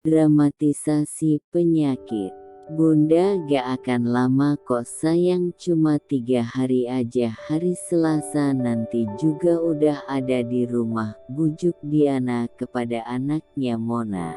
Dramatisasi penyakit. Bunda gak akan lama kok sayang, cuma 3 hari aja, hari Selasa nanti juga udah ada di rumah, bujuk Diana kepada anaknya Mona.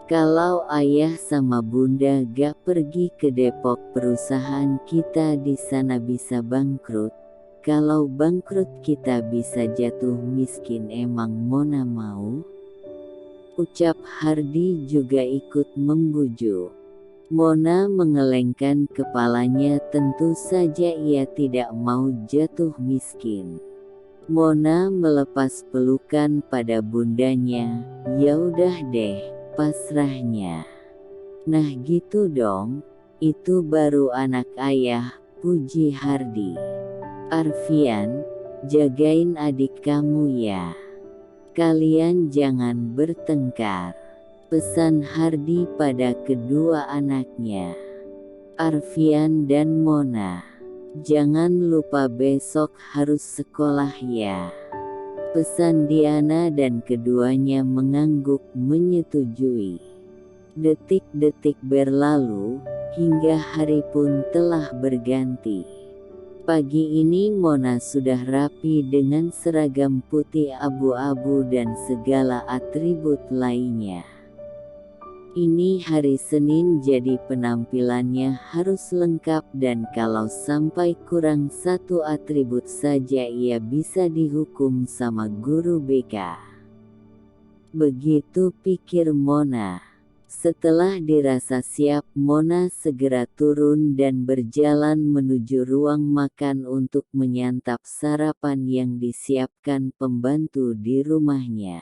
Kalau ayah sama bunda gak pergi ke Depok, perusahaan kita di sana bisa bangkrut. Kalau bangkrut kita bisa jatuh miskin, emang Mona mau? Ucap Hardi juga ikut membujuk. Mona mengelengkan kepalanya, tentu saja ia tidak mau jatuh miskin. Mona melepas pelukan pada bundanya. Ya udah deh, pasrahnya. Nah gitu dong, itu baru anak ayah, puji Hardi. Arfian, jagain adik kamu ya. Kalian jangan bertengkar, pesan Hardi pada kedua anaknya, Arfian dan Mona. Jangan lupa besok harus sekolah ya, pesan Diana, dan keduanya mengangguk menyetujui. Detik-detik berlalu, hingga hari pun telah berganti. Pagi ini Mona sudah rapi dengan seragam putih abu-abu dan segala atribut lainnya. Ini hari Senin, jadi penampilannya harus lengkap, dan kalau sampai kurang satu atribut saja ia bisa dihukum sama guru BK. Begitu pikir Mona. Setelah dirasa siap, Mona segera turun dan berjalan menuju ruang makan untuk menyantap sarapan yang disiapkan pembantu di rumahnya.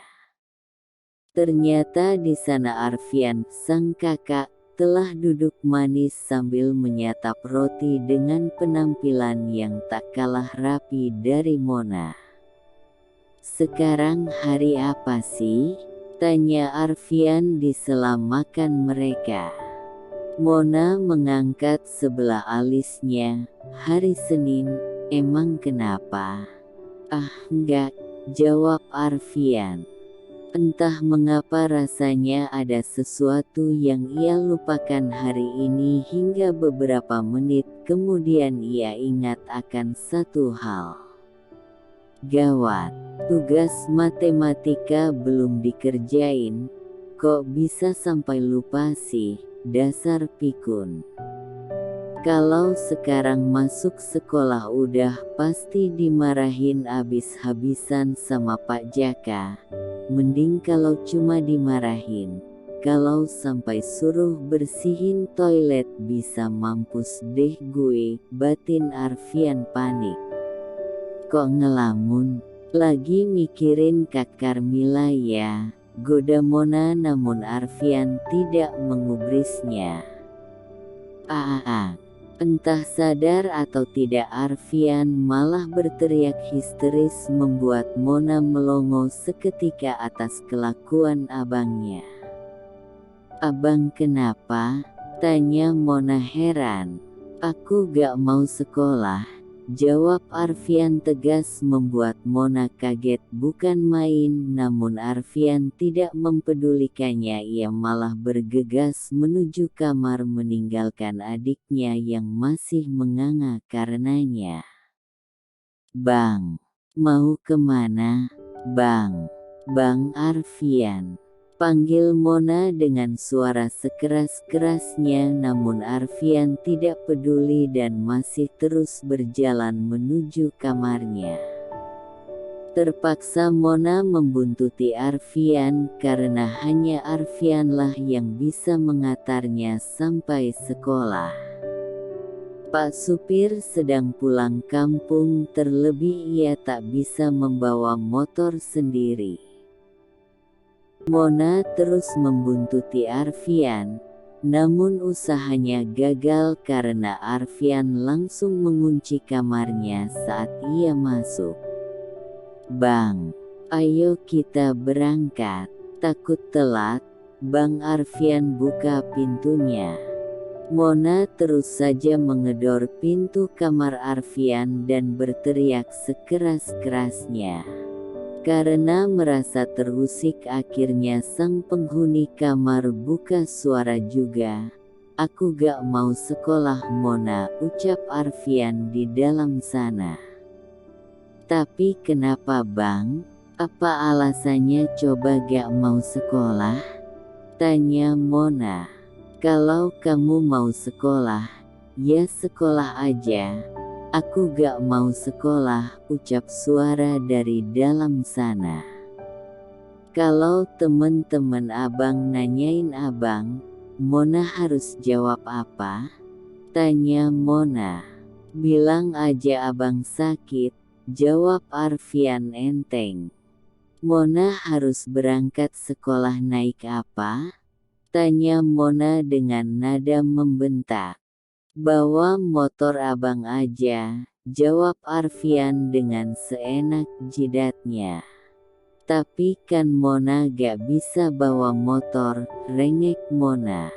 Ternyata di sana Arfian, sang kakak, telah duduk manis sambil menyantap roti dengan penampilan yang tak kalah rapi dari Mona. "Sekarang hari apa sih?" tanya Arfian di sela makan mereka. Mona mengangkat sebelah alisnya. "Hari Senin, emang kenapa?" "Ah, enggak," jawab Arfian. Entah mengapa rasanya ada sesuatu yang ia lupakan hari ini, hingga beberapa menit kemudian ia ingat akan satu hal. Gawat, tugas matematika belum dikerjain. Kok bisa sampai lupa sih, dasar pikun. Kalau sekarang masuk sekolah udah pasti dimarahin abis-habisan sama Pak Jaka. Mending kalau cuma dimarahin, kalau sampai suruh bersihin toilet bisa mampus deh gue, batin Arfian panik. "Kok ngelamun? Lagi mikirin Kak Carmila ya?" goda Mona, namun Arfian tidak mengubrisnya. Entah sadar atau tidak, Arfian malah berteriak histeris membuat Mona melongo seketika atas kelakuan abangnya. "Abang kenapa?" tanya Mona heran. "Aku gak mau sekolah," jawab Arfian tegas, membuat Mona kaget bukan main. Namun Arfian tidak mempedulikannya, ia malah bergegas menuju kamar meninggalkan adiknya yang masih menganga karenanya. "Bang, mau kemana?" "Bang, Bang Arfian," panggil Mona dengan suara sekeras-kerasnya, namun Arfian tidak peduli dan masih terus berjalan menuju kamarnya. Terpaksa Mona membuntuti Arfian karena hanya Arfianlah yang bisa mengantarnya sampai sekolah. Pak supir sedang pulang kampung, terlebih ia tak bisa membawa motor sendiri. Mona terus membuntuti Arfian, namun usahanya gagal karena Arfian langsung mengunci kamarnya saat ia masuk. "Bang, ayo kita berangkat, takut telat." Bang Arfian buka pintunya. Mona terus saja mengedor pintu kamar Arfian dan berteriak sekeras-kerasnya. Karena merasa terusik akhirnya sang penghuni kamar buka suara juga. "Aku gak mau sekolah Mona," ucap Arfian di dalam sana. "Tapi kenapa Bang? Apa alasannya coba gak mau sekolah?" tanya Mona. "Kalau kamu mau sekolah, ya sekolah aja. Aku gak mau sekolah," ucap suara dari dalam sana. "Kalau temen-temen abang nanyain abang, Mona harus jawab apa?" tanya Mona. "Bilang aja abang sakit," jawab Arfian enteng. "Mona harus berangkat sekolah naik apa?" tanya Mona dengan nada membentak. "Bawa motor abang aja," jawab Arfian dengan seenak jidatnya. "Tapi kan Mona gak bisa bawa motor," rengek Mona.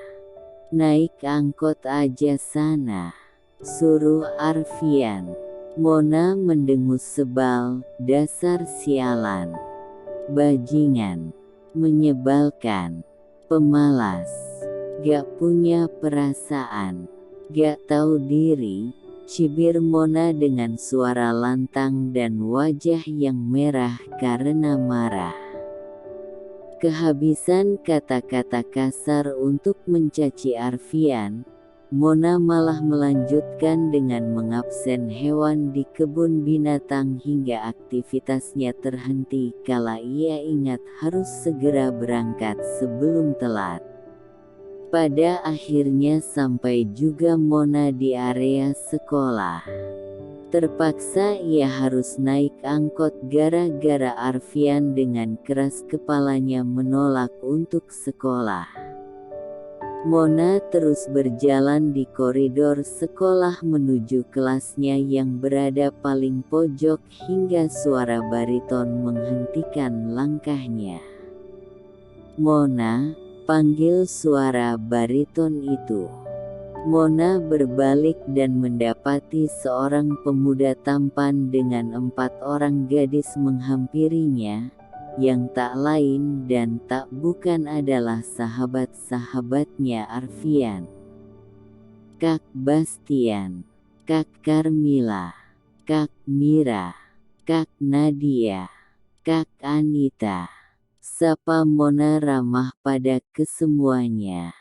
"Naik angkot aja sana," suruh Arfian. Mona mendengus sebal, "Dasar sialan, bajingan, menyebalkan, pemalas, gak punya perasaan, gak tahu diri," cibir Mona dengan suara lantang dan wajah yang merah karena marah. Kehabisan kata-kata kasar untuk mencaci Arfian, Mona malah melanjutkan dengan mengabsen hewan di kebun binatang hingga aktivitasnya terhenti kala ia ingat harus segera berangkat sebelum telat. Pada akhirnya sampai juga Mona di area sekolah. Terpaksa ia harus naik angkot gara-gara Arfian dengan keras kepalanya menolak untuk sekolah. Mona terus berjalan di koridor sekolah menuju kelasnya yang berada paling pojok hingga suara bariton menghentikan langkahnya. "Mona," panggil suara bariton itu. Mona berbalik dan mendapati seorang pemuda tampan dengan 4 orang gadis menghampirinya, yang tak lain dan tak bukan adalah sahabat-sahabatnya Arfian. "Kak Bastian, Kak Carmila, Kak Mira, Kak Nadia, Kak Anita," sapa Mona ramah pada kesemuanya.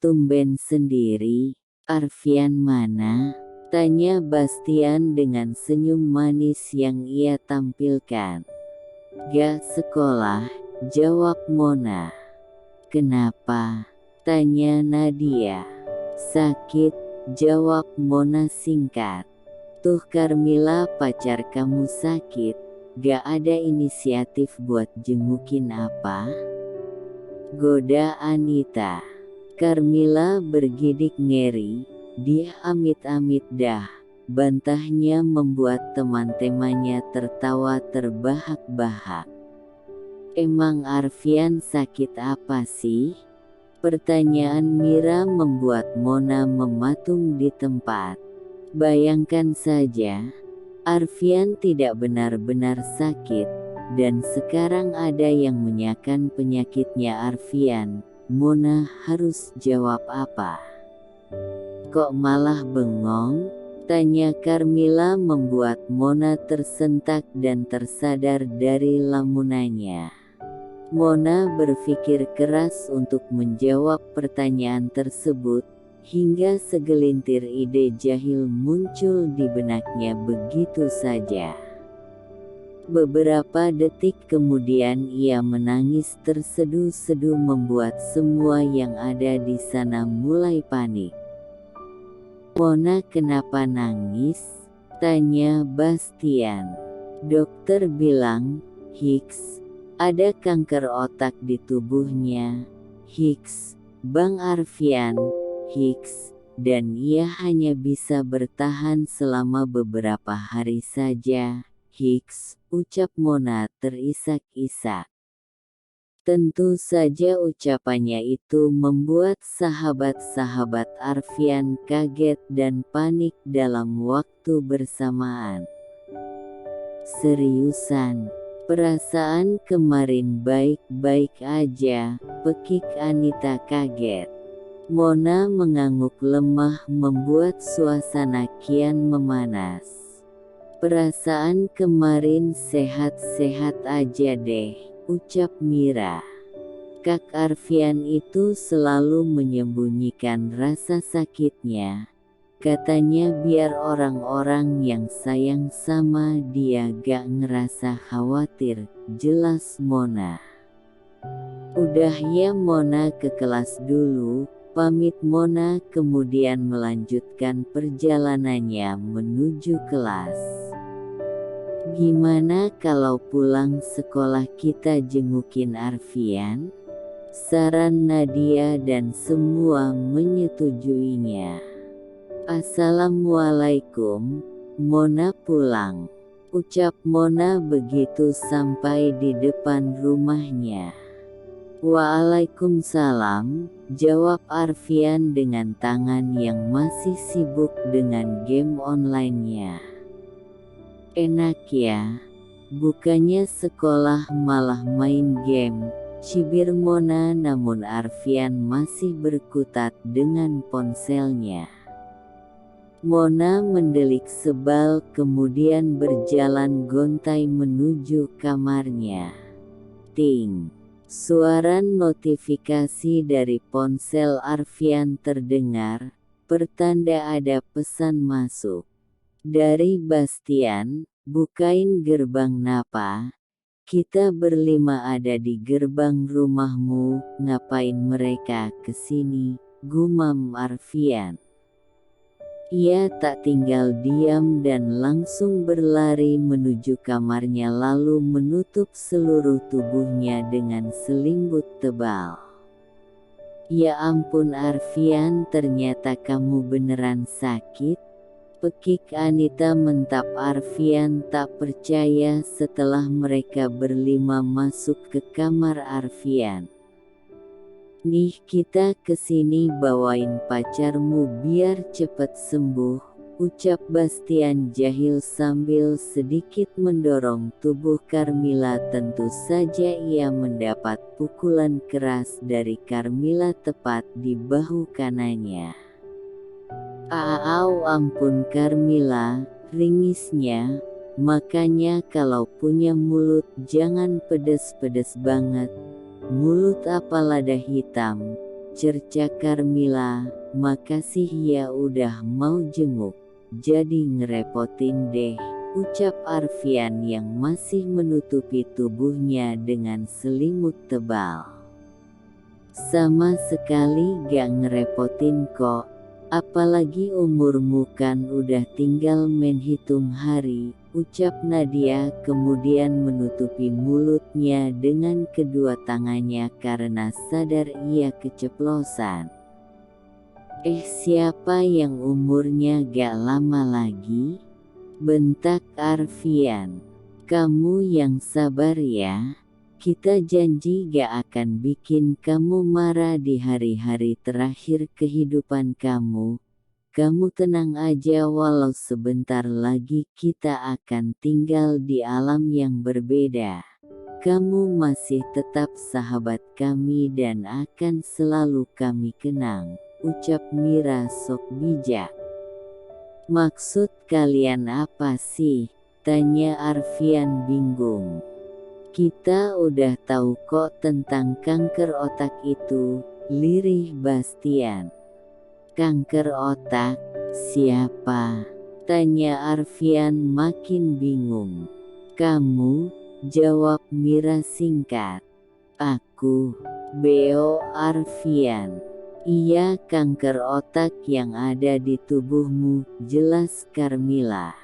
"Tumben sendiri, Arfian mana?" tanya Bastian dengan senyum manis yang ia tampilkan. "Gak sekolah," jawab Mona. "Kenapa?" tanya Nadia. "Sakit," jawab Mona singkat. "Tuh Carmila pacar kamu sakit, gak ada inisiatif buat jengukin apa?" goda Anita. Carmila bergidik ngeri, "Dia amit-amit dah," bantahnya membuat teman-temannya tertawa terbahak-bahak. "Emang Arfian sakit apa sih?" Pertanyaan Mira membuat Mona mematung di tempat. Bayangkan saja, Arfian tidak benar-benar sakit, dan sekarang ada yang menyakan penyakitnya Arfian. Mona harus jawab apa? "Kok malah bengong?" tanya Carmila membuat Mona tersentak dan tersadar dari lamunannya. Mona berpikir keras untuk menjawab pertanyaan tersebut, hingga segelintir ide jahil muncul di benaknya begitu saja. Beberapa detik kemudian ia menangis terseduh-seduh membuat semua yang ada di sana mulai panik. "Mona kenapa nangis?" tanya Bastian. "Dokter bilang, Hicks, ada kanker otak di tubuhnya. Hicks, Bang Arfian, Hicks, dan ia hanya bisa bertahan selama beberapa hari saja, Hicks," ucap Mona terisak-isak. Tentu saja ucapannya itu membuat sahabat-sahabat Arfian kaget dan panik dalam waktu bersamaan. "Seriusan?" Perasaan kemarin baik-baik aja, pekik Anita kaget. Mona mengangguk lemah membuat suasana kian memanas. Perasaan kemarin sehat-sehat aja deh, ucap Mira. Kak Arfian itu selalu menyembunyikan rasa sakitnya. Katanya biar orang-orang yang sayang sama dia gak ngerasa khawatir, jelas Mona. Udah ya Mona ke kelas dulu, pamit Mona kemudian melanjutkan perjalanannya menuju kelas. Gimana kalau pulang sekolah kita jengukin Arfian? Saran Nadia dan semua menyetujuinya. Assalamualaikum, Mona pulang. Ucap Mona begitu sampai di depan rumahnya. Waalaikumsalam, jawab Arfian dengan tangan yang masih sibuk dengan game online-nya. Enak ya, bukannya sekolah malah main game, cibir Mona namun Arfian masih berkutat dengan ponselnya. Mona mendelik sebal kemudian berjalan gontai menuju kamarnya. Ting, suara notifikasi dari ponsel Arfian terdengar, pertanda ada pesan masuk. Dari Bastian, bukain gerbang Napa. Kita berlima ada di gerbang rumahmu, ngapain mereka kesini, gumam Arfian. Ia tak tinggal diam dan langsung berlari menuju kamarnya lalu menutup seluruh tubuhnya dengan selimut tebal. Ya ampun Arfian, ternyata kamu beneran sakit? Pekik Anita mentap. Arfian tak percaya setelah mereka berlima masuk ke kamar Arfian. Nih kita kesini bawain pacarmu biar cepet sembuh, ucap Bastian jahil sambil sedikit mendorong tubuh Carmilla. Tentu saja ia mendapat pukulan keras dari Carmilla tepat di bahu kanannya. Au ampun Carmilla, ringisnya, makanya kalau punya mulut jangan pedes-pedes banget. Mulut apa lada hitam, cerca Carmilla. Makasih ya udah mau jenguk, jadi ngerepotin deh, ucap Arfian yang masih menutupi tubuhnya dengan selimut tebal. Sama sekali gak ngerepotin kok. Apalagi umurmu kan udah tinggal menghitung hari, ucap Nadia kemudian menutupi mulutnya dengan kedua tangannya karena sadar ia keceplosan. Siapa yang umurnya gak lama lagi? Bentak Arfian. Kamu yang sabar ya. Kita janji gak akan bikin kamu marah di hari-hari terakhir kehidupan kamu. Kamu tenang aja walau sebentar lagi kita akan tinggal di alam yang berbeda. Kamu masih tetap sahabat kami dan akan selalu kami kenang, ucap Mira sok bijak. Maksud kalian apa sih? Tanya Arfian bingung. Kita udah tahu kok tentang kanker otak itu, lirih Bastian. Kanker otak? Siapa? Tanya Arfian makin bingung. Kamu? Jawab Mira singkat. Aku, Beo Arfian. Iya kanker otak yang ada di tubuhmu, jelas Carmilla.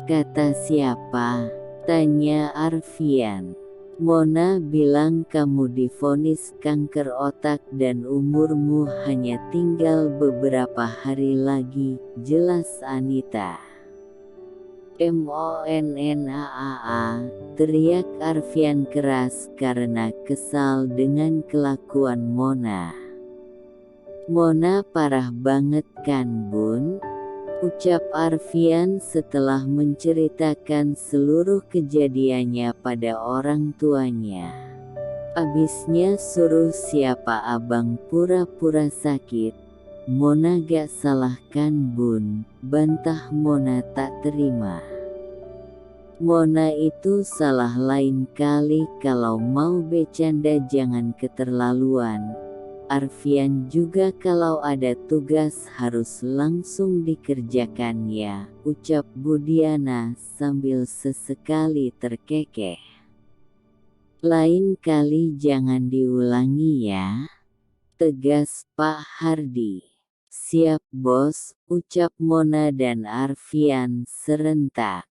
Kata siapa? Tanya Arfian. Mona bilang kamu divonis kanker otak dan umurmu hanya tinggal beberapa hari lagi, jelas Anita. Monnaa, teriak Arfian keras karena kesal dengan kelakuan Mona. Mona parah banget kan bun? ucap Arfian setelah menceritakan seluruh kejadiannya pada orang tuanya. Abisnya suruh siapa abang pura-pura sakit. Mona gak salahkan bun, bantah Mona tak terima. Mona itu salah lain kali kalau mau bercanda jangan keterlaluan. Arfian juga kalau ada tugas harus langsung dikerjakan ya, ucap Budiana sambil sesekali terkekeh. Lain kali jangan diulangi ya, tegas Pak Hardi. Siap bos, ucap Mona dan Arfian serentak.